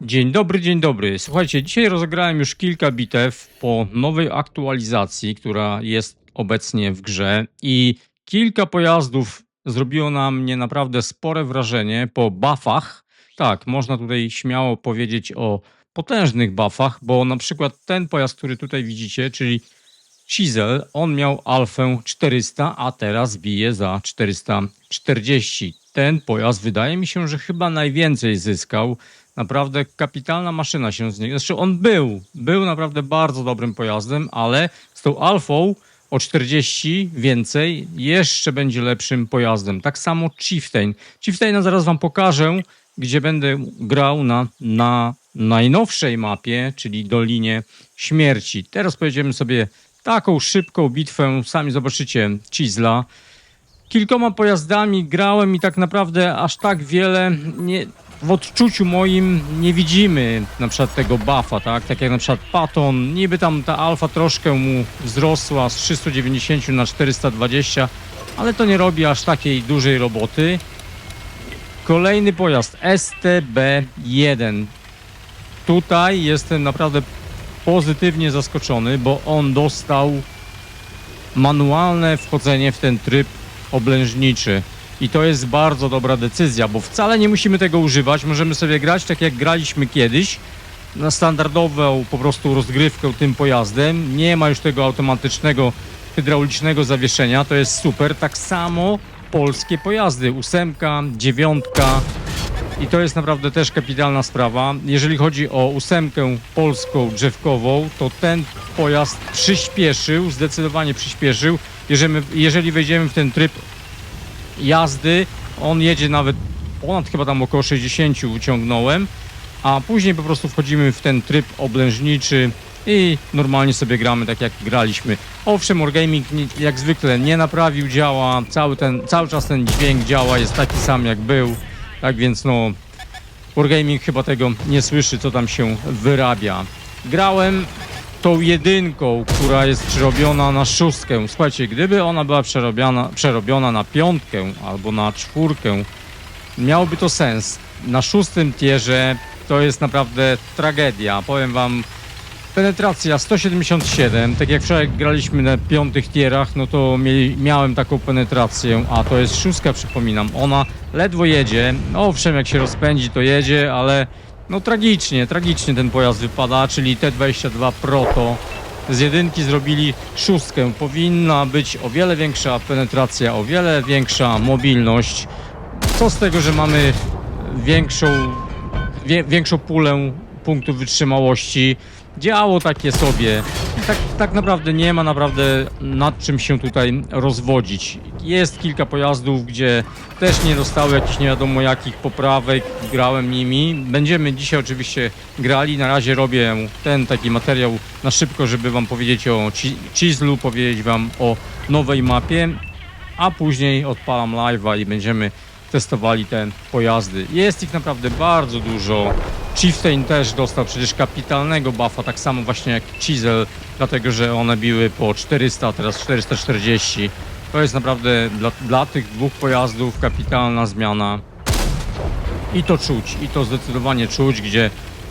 Dzień dobry, dzień dobry. Słuchajcie, dzisiaj rozegrałem już kilka bitew po nowej aktualizacji, która jest obecnie w grze i kilka pojazdów zrobiło na mnie naprawdę spore wrażenie po buffach. Tak, można tutaj śmiało powiedzieć o potężnych buffach, bo na przykład ten pojazd, który tutaj widzicie, czyli Chisel, on miał alfę 400, a teraz bije za 440. Ten pojazd wydaje mi się, że chyba najwięcej zyskał. Naprawdę kapitalna maszyna się z niego. Znaczy on był naprawdę bardzo dobrym pojazdem, ale z tą alfą o 40 więcej jeszcze będzie lepszym pojazdem. Tak samo Chieftain. Chieftaina zaraz wam pokażę, gdzie będę grał na najnowszej mapie, czyli Dolinie Śmierci. Teraz pojedziemy sobie taką szybką bitwę, sami zobaczycie Chisla. Kilkoma pojazdami grałem i tak naprawdę aż tak wiele w odczuciu moim nie widzimy na przykład tego buffa, tak jak na przykład Patton, niby tam ta alfa troszkę mu wzrosła z 390 na 420, ale to nie robi aż takiej dużej roboty. Kolejny pojazd STB1. Tutaj jestem naprawdę pozytywnie zaskoczony, bo on dostał manualne wchodzenie w ten tryb oblężniczy. I to jest bardzo dobra decyzja, bo wcale nie musimy tego używać. Możemy sobie grać tak jak graliśmy kiedyś, na standardową po prostu rozgrywkę tym pojazdem. Nie ma już tego automatycznego, hydraulicznego zawieszenia. To jest super. Tak samo polskie pojazdy. 8, 9. I to jest naprawdę też kapitalna sprawa. Jeżeli chodzi o 8 polską drzewkową, to ten pojazd przyspieszył, zdecydowanie przyspieszył. Jeżeli wejdziemy w ten tryb jazdy, on jedzie nawet ponad chyba tam około 60 wyciągnąłem, a później po prostu wchodzimy w ten tryb oblężniczy i normalnie sobie gramy tak jak graliśmy. Owszem, Wargaming jak zwykle nie naprawił, działa, cały czas ten dźwięk działa, jest taki sam jak był, tak więc no Wargaming chyba tego nie słyszy, co tam się wyrabia. Grałem tą jedynką, która jest przerobiona na 6. Słuchajcie, gdyby ona była przerobiona na 5 albo na 4, miałoby to sens. Na 6. tierze to jest naprawdę tragedia. Powiem wam, penetracja 177, tak jak wczoraj graliśmy na 5 tierach, no to miałem taką penetrację, a to jest 6, przypominam. Ona ledwo jedzie, owszem, jak się rozpędzi to jedzie, ale no tragicznie ten pojazd wypada, czyli T22 Proto. Z jedynki zrobili 6. Powinna być o wiele większa penetracja, o wiele większa mobilność. Co z tego, że mamy większą pulę punktów wytrzymałości. Działo takie sobie. Tak naprawdę nie ma nad czym się tutaj rozwodzić. Jest kilka pojazdów, gdzie też nie dostały jakichś nie wiadomo jakich poprawek. Grałem nimi. Będziemy dzisiaj oczywiście grali. Na razie robię ten taki materiał na szybko, żeby wam powiedzieć o Chislu, powiedzieć wam o nowej mapie, a później odpalam live'a i będziemy testowali te pojazdy. Jest ich naprawdę bardzo dużo. Chieftain też dostał przecież kapitalnego buffa, tak samo właśnie jak Chisel, dlatego że one biły po 400, a teraz 440. To jest naprawdę dla tych dwóch pojazdów kapitalna zmiana. I to czuć, i to zdecydowanie czuć, gdzie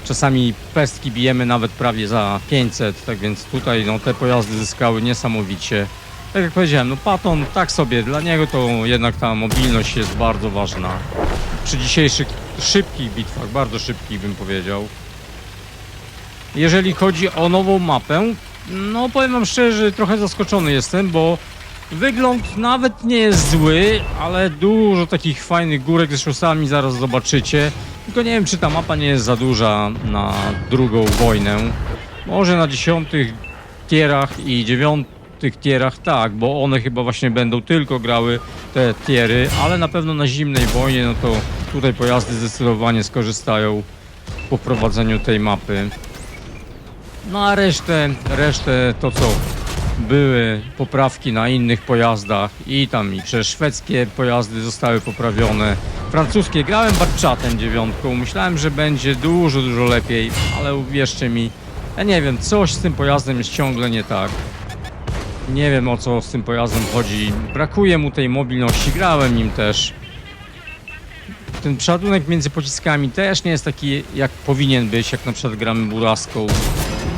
czasami pestki bijemy nawet prawie za 500, tak więc tutaj no, te pojazdy zyskały niesamowicie. Tak jak powiedziałem, no Patton tak sobie, dla niego to jednak ta mobilność jest bardzo ważna. Przy dzisiejszych szybkich bitwach, bardzo szybkich bym powiedział. Jeżeli chodzi o nową mapę, no powiem wam szczerze, trochę zaskoczony jestem, bo wygląd nawet nie jest zły, ale dużo takich fajnych górek, zresztą sami zaraz zobaczycie. Tylko nie wiem, czy ta mapa nie jest za duża na drugą wojnę. Może na 10 tierach i 9 tierach tak, bo one chyba właśnie będą tylko grały te tiery, ale na pewno na zimnej wojnie, no to tutaj pojazdy zdecydowanie skorzystają po wprowadzeniu tej mapy. No a resztę to co były poprawki na innych pojazdach i przecież szwedzkie pojazdy zostały poprawione. Francuskie grałem Batchatem 9, myślałem, że będzie dużo lepiej, ale uwierzcie mi, ja nie wiem, coś z tym pojazdem jest ciągle nie tak. Nie wiem, o co z tym pojazdem chodzi. Brakuje mu tej mobilności. Grałem nim też. Ten przeładunek między pociskami też nie jest taki, jak powinien być, jak na przykład gramy buraską.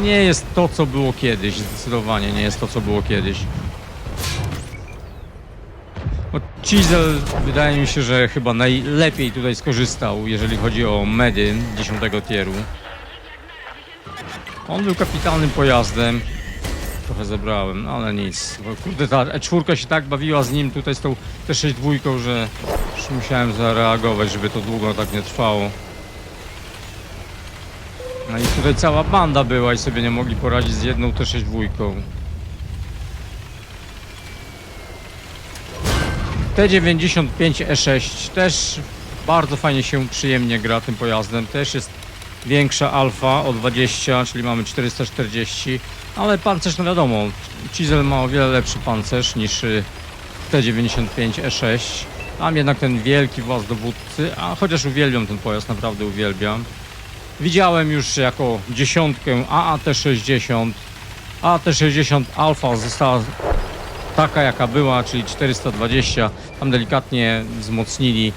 Nie jest to, co było kiedyś, zdecydowanie nie jest to, co było kiedyś. Chisel wydaje mi się, że chyba najlepiej tutaj skorzystał, jeżeli chodzi o medy 10 tieru. On był kapitalnym pojazdem. Trochę zebrałem, no ale nic. Bo kurde, ta E4 się tak bawiła z nim tutaj z tą T62, że już musiałem zareagować, żeby to długo tak nie trwało. No i tutaj cała banda była i sobie nie mogli poradzić z jedną T62. T95E6 też bardzo fajnie się przyjemnie gra tym pojazdem. Też jest większa alfa o 20, czyli mamy 440, ale pancerz no wiadomo, Chisel ma o wiele lepszy pancerz niż T95E6. Mam jednak ten wielki właz dowódcy, a chociaż uwielbiam ten pojazd, naprawdę uwielbiam. Widziałem już jako dziesiątkę AAT60. AAT60 alfa została taka jaka była, czyli 420. Tam delikatnie wzmocnili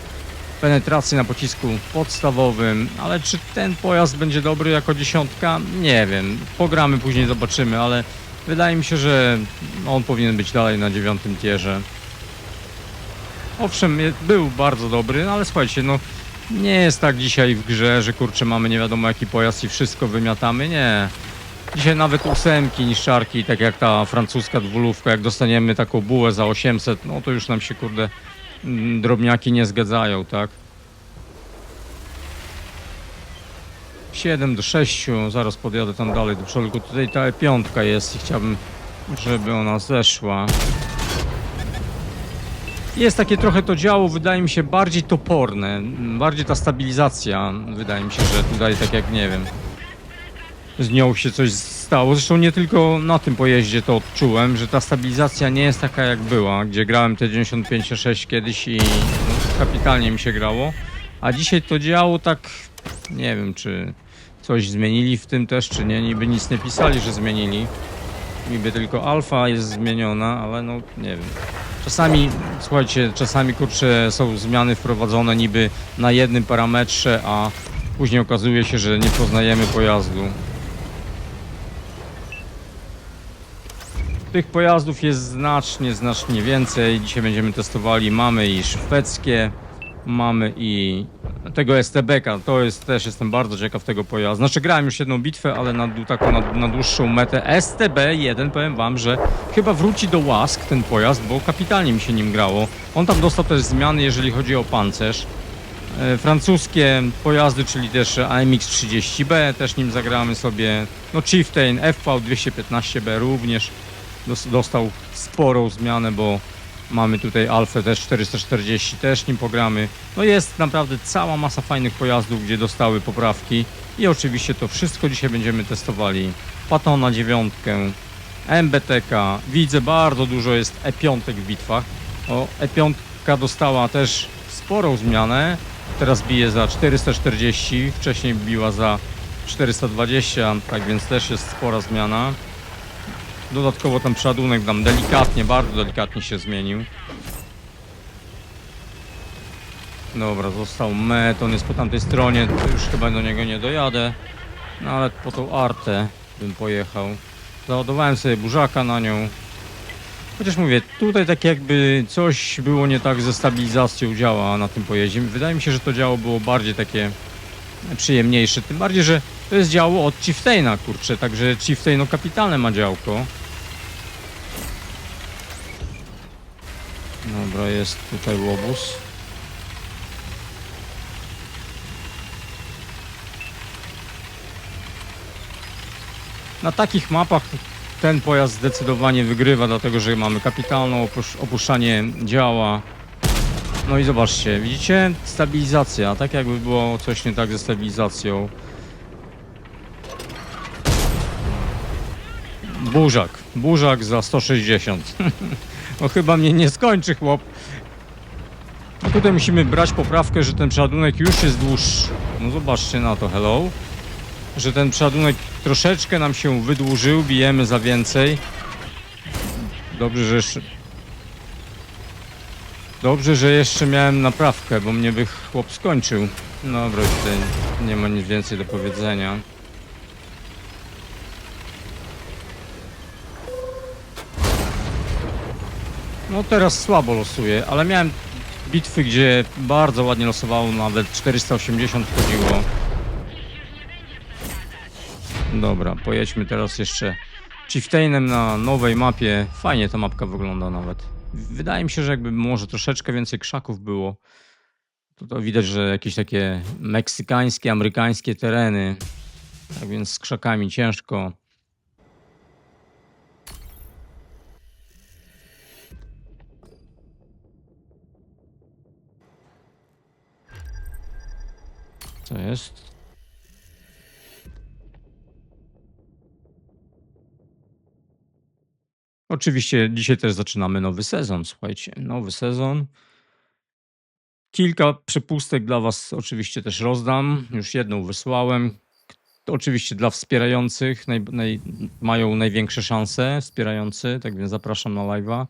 penetrację na pocisku podstawowym, ale czy ten pojazd będzie dobry jako dziesiątka? Nie wiem. Pogramy później, zobaczymy, ale wydaje mi się, że on powinien być dalej na 9 tierze. Owszem, był bardzo dobry, no ale słuchajcie, no nie jest tak dzisiaj w grze, że kurczę mamy nie wiadomo jaki pojazd i wszystko wymiatamy, nie. Dzisiaj nawet 8 niszczarki, tak jak ta francuska dwulówka, jak dostaniemy taką bułę za 800, no to już nam się kurde drobniaki nie zgadzają, tak? 7 do 6, zaraz podjadę tam dalej do przodu, tutaj ta E5 jest i chciałbym, żeby ona zeszła. Jest takie trochę to działo, wydaje mi się, bardziej toporne, bardziej ta stabilizacja, wydaje mi się, że tutaj tak jak nie wiem, z nią się coś stało. Zresztą nie tylko na tym pojeździe to odczułem, że ta stabilizacja nie jest taka jak była, gdzie grałem T95E6 kiedyś i no, kapitalnie mi się grało, a dzisiaj to działo tak, nie wiem czy coś zmienili w tym też, czy nie, niby nic nie pisali, że zmienili, niby tylko alfa jest zmieniona, ale no nie wiem. Czasami, słuchajcie, czasami kurczę są zmiany wprowadzone niby na jednym parametrze, a później okazuje się, że nie poznajemy pojazdu. Tych pojazdów jest znacznie więcej. Dzisiaj będziemy testowali. Mamy i szwedzkie, mamy i tego STB-ka. To jest też, jestem bardzo ciekaw tego pojazdu. Znaczy grałem już jedną bitwę, ale na dłuższą metę. STB-1, powiem wam, że chyba wróci do łask ten pojazd, bo kapitalnie mi się nim grało. On tam dostał też zmiany, jeżeli chodzi o pancerz. Francuskie pojazdy, czyli też AMX-30B, też nim zagramy sobie. No Chieftain, FV-215B również dostał sporą zmianę, bo mamy tutaj Alfę też 440, też nim pogramy. No jest naprawdę cała masa fajnych pojazdów, gdzie dostały poprawki i oczywiście to wszystko dzisiaj będziemy testowali. Patona 9, MBTK, widzę bardzo dużo jest E5 w bitwach. O, E5 dostała też sporą zmianę, teraz bije za 440, wcześniej biła za 420, tak więc też jest spora zmiana. Dodatkowo ten przeładunek nam delikatnie, bardzo delikatnie się zmienił. Dobra, został met, on jest po tamtej stronie, już chyba do niego nie dojadę. No ale po tą artę bym pojechał. Załadowałem sobie burzaka na nią. Chociaż mówię, tutaj tak jakby coś było nie tak ze stabilizacją działa na tym pojeździe. Wydaje mi się, że to działo było bardziej takie przyjemniejsze. Tym bardziej, że to jest działo od Chieftaina, kurczę. Także Chieftain no kapitalne ma działko. Dobra, jest tutaj łobuz. Na takich mapach ten pojazd zdecydowanie wygrywa, dlatego że mamy kapitalne opuszczanie działa. No i zobaczcie, widzicie? Stabilizacja, tak jakby było coś nie tak ze stabilizacją. Burzak za 160. No chyba mnie nie skończy chłop. No tutaj musimy brać poprawkę, że ten przeładunek już jest dłuższy. No zobaczcie na to, hello. Że ten przeładunek troszeczkę nam się wydłużył, bijemy za więcej. Dobrze, że jeszcze... Dobrze, że jeszcze miałem naprawkę, bo mnie by chłop skończył. Dobra, tutaj nie ma nic więcej do powiedzenia. No teraz słabo losuję, ale miałem bitwy, gdzie bardzo ładnie losowało, nawet 480 wchodziło. Dobra, pojedźmy teraz jeszcze Chieftainem na nowej mapie. Fajnie ta mapka wygląda nawet. Wydaje mi się, że jakby może troszeczkę więcej krzaków było. To widać, że jakieś takie meksykańskie, amerykańskie tereny. Tak więc z krzakami ciężko. Co jest? Oczywiście dzisiaj też zaczynamy nowy sezon, słuchajcie. Nowy sezon. Kilka przepustek dla was oczywiście też rozdam. Już jedną wysłałem. To oczywiście dla wspierających mają największe szanse wspierający, tak więc zapraszam na live'a.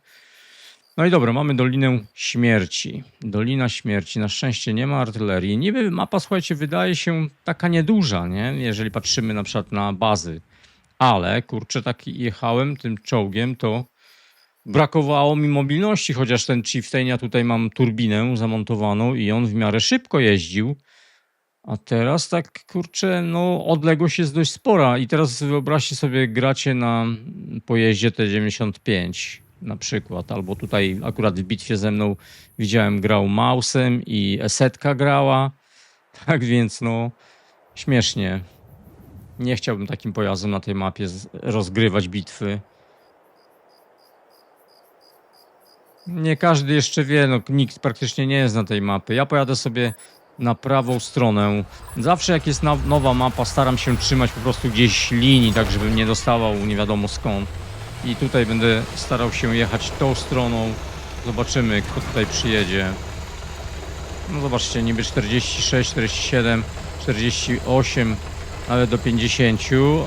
No i dobra, mamy Dolinę Śmierci. Dolina Śmierci. Na szczęście nie ma artylerii. Niby mapa, słuchajcie, wydaje się taka nieduża, nie? Jeżeli patrzymy na przykład na bazy. Ale, kurczę, tak jechałem tym czołgiem, to brakowało mi mobilności, chociaż ten Chieftain, ja tutaj mam turbinę zamontowaną i on w miarę szybko jeździł. A teraz tak, kurczę, no odległość jest dość spora i teraz wyobraźcie sobie, gracie na pojeździe T-95 na przykład, albo tutaj akurat w bitwie ze mną widziałem, grał Mausem i Esetka grała, tak więc no śmiesznie. Nie chciałbym takim pojazdem na tej mapie rozgrywać bitwy. Nie każdy jeszcze wie, no nikt praktycznie nie jest na tej mapy. Ja pojadę sobie na prawą stronę. Zawsze jak jest nowa mapa, staram się trzymać po prostu gdzieś linii, tak żebym nie dostawał nie wiadomo skąd. I tutaj będę starał się jechać tą stroną. Zobaczymy, kto tutaj przyjedzie. No zobaczcie, niby 46, 47, 48, nawet do 50,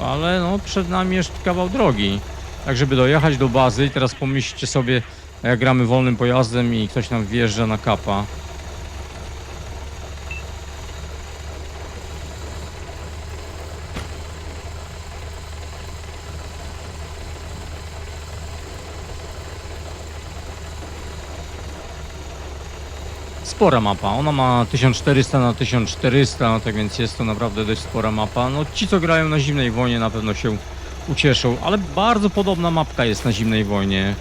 ale no przed nami jest kawał drogi. Tak żeby dojechać do bazy i teraz pomyślcie sobie, jak gramy wolnym pojazdem i ktoś nam wjeżdża na kapa. Spora mapa, ona ma 1400 na 1400, tak więc jest to naprawdę dość spora mapa. No ci, co grają na Zimnej Wojnie, na pewno się ucieszą, ale bardzo podobna mapka jest na Zimnej Wojnie.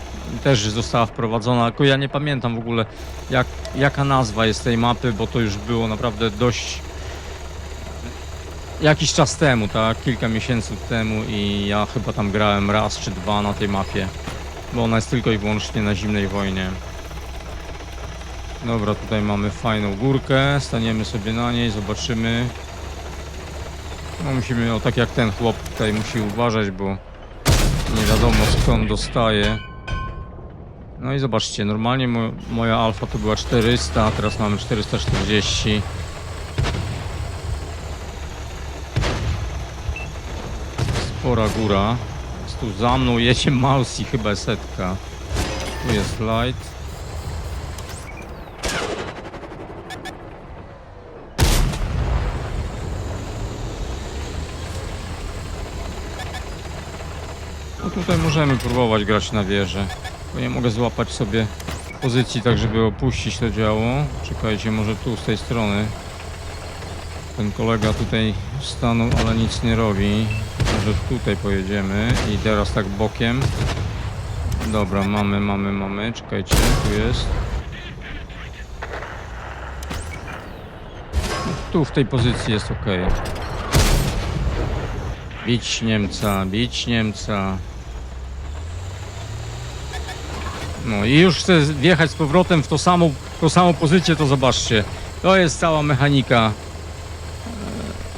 Też została wprowadzona, tylko ja nie pamiętam w ogóle jaka nazwa jest tej mapy, bo to już było naprawdę dość jakiś czas temu, tak? Kilka miesięcy temu i ja chyba tam grałem raz czy dwa na tej mapie, bo ona jest tylko i wyłącznie na Zimnej Wojnie. Dobra, tutaj mamy fajną górkę, staniemy sobie na niej, zobaczymy. No musimy, tak jak ten chłop tutaj musi uważać, bo nie wiadomo skąd dostaje. No i zobaczcie, normalnie moja alfa to była 400, a teraz mamy 440. Spora góra. Jest tu za mną jedzie mouse i chyba setka. Tu jest light. No tutaj możemy próbować grać na wieżę. Bo nie mogę złapać sobie pozycji tak, żeby opuścić to działo. Czekajcie, może tu z tej strony. Ten kolega tutaj stanął, ale nic nie robi. Może tutaj pojedziemy i teraz tak bokiem. Dobra, mamy. Czekajcie, tu jest. Tu w tej pozycji jest ok. Bić Niemca, bić Niemca. No i już chcę wjechać z powrotem w tą samą pozycję, to zobaczcie. To jest cała mechanika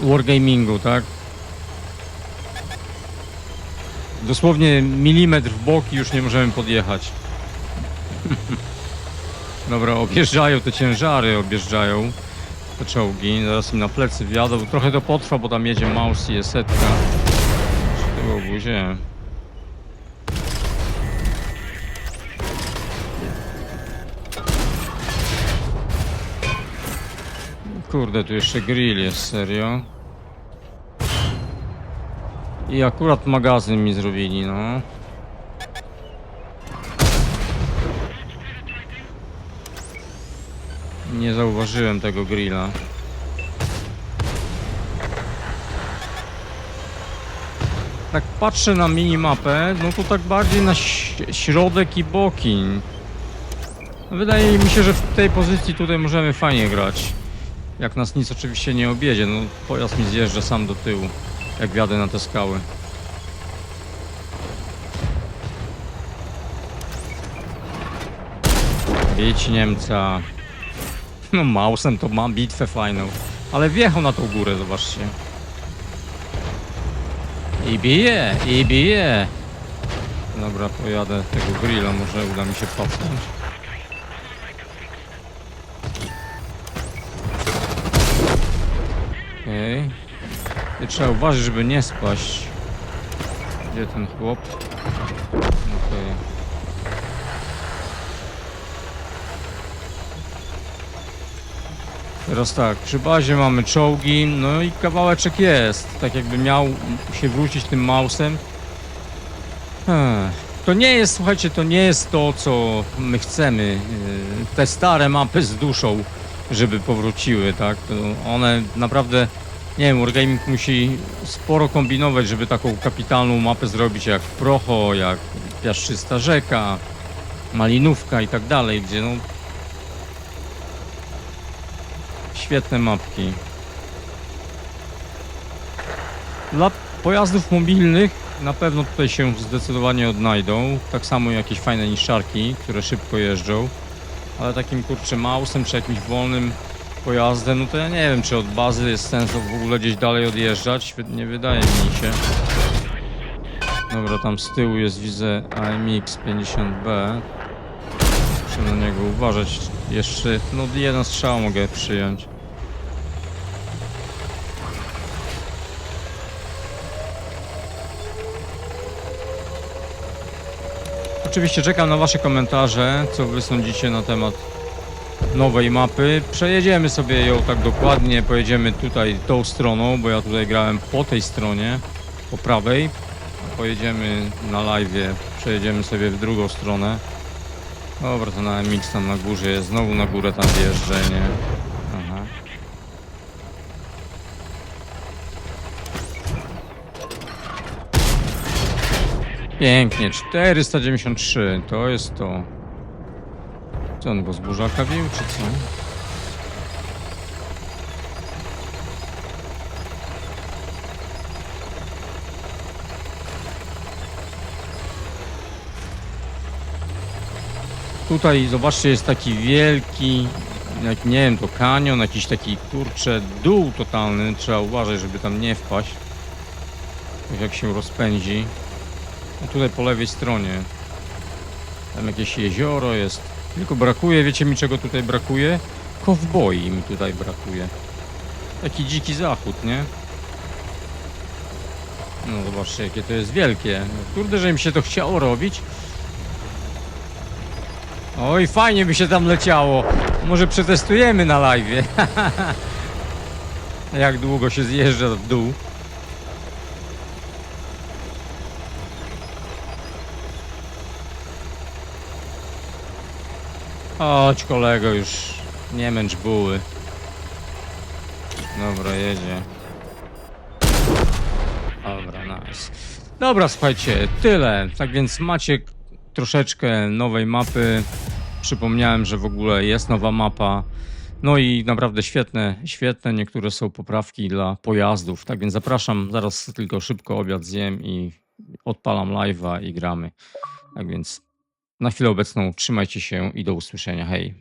wargamingu, tak? Dosłownie milimetr w bok i już nie możemy podjechać. Dobra, objeżdżają te ciężary, objeżdżają te czołgi. Zaraz im na plecy wjadą. Trochę to potrwa, bo tam jedzie mouse i setka. Z tyłu buzie. Kurde, tu jeszcze grill jest, serio. I akurat magazyn mi zrobili, no. Nie zauważyłem tego grilla. Tak patrzę na minimapę, no to tak bardziej na środek i boki. Wydaje mi się, że w tej pozycji tutaj możemy fajnie grać. Jak nas nic oczywiście nie objedzie, no pojazd mi zjeżdża sam do tyłu, jak wjadę na te skały. Bić Niemca. No mausem to mam bitwę fajną. Ale wjechał na tą górę, zobaczcie. I bije, i bije. Dobra, pojadę tego grilla, może uda mi się popchnąć. Okej. Okay. Trzeba uważać, żeby nie spaść. Gdzie ten chłop? Okej. Teraz tak, przy bazie mamy czołgi, no i kawałeczek jest. Tak jakby miał się wrócić tym mausem. To nie jest, słuchajcie, to nie jest to, co my chcemy. Te stare mapy z duszą, żeby powróciły, tak? To one naprawdę, nie wiem, Wargaming musi sporo kombinować, żeby taką kapitalną mapę zrobić jak Procho, jak Piaszczysta Rzeka, Malinówka i tak dalej, gdzie no świetne mapki. Dla pojazdów mobilnych na pewno tutaj się zdecydowanie odnajdą. Tak samo jakieś fajne niszczarki, które szybko jeżdżą. Ale takim kurczę mausem czy jakimś wolnym pojazdem, no to ja nie wiem, czy od bazy jest sens w ogóle gdzieś dalej odjeżdżać. Nie wydaje mi się. Dobra, tam z tyłu jest, widzę, AMX 50B. Muszę na niego uważać. Jeszcze, no jeden strzał mogę przyjąć. Oczywiście czekam na wasze komentarze, co wy sądzicie na temat nowej mapy. Przejedziemy sobie ją tak dokładnie, pojedziemy tutaj tą stroną, bo ja tutaj grałem po tej stronie, po prawej. Pojedziemy na live'ie, przejedziemy sobie w drugą stronę. Dobra, to na MX tam na górze jest, znowu na górę tam wjeżdżę, nie? Aha. Pięknie, 493, to jest to. Co on go z burzaka bił, czy co? Tutaj zobaczcie, jest taki wielki, jak nie wiem, to kanion, jakiś taki kurczę dół totalny. Trzeba uważać, żeby tam nie wpaść. Jak się rozpędzi. A tutaj po lewej stronie tam jakieś jezioro jest. Tylko brakuje, wiecie mi czego tutaj brakuje? Kowboi mi tutaj brakuje. Taki dziki zachód, nie? No zobaczcie, jakie to jest wielkie. Kurde, że im się to chciało robić. Oj, fajnie by się tam leciało. Może przetestujemy na live'ie. Jak długo się zjeżdża w dół. Chodź kolego, już nie męcz buły. Dobra, jedzie. Dobra, nice. Dobra, słuchajcie, tyle. Tak więc macie troszeczkę nowej mapy. Przypomniałem, że w ogóle jest nowa mapa. No i naprawdę świetne, świetne. Niektóre są poprawki dla pojazdów. Tak więc zapraszam, zaraz tylko szybko obiad zjem i odpalam live'a i gramy. Tak więc na chwilę obecną trzymajcie się i do usłyszenia. Hej.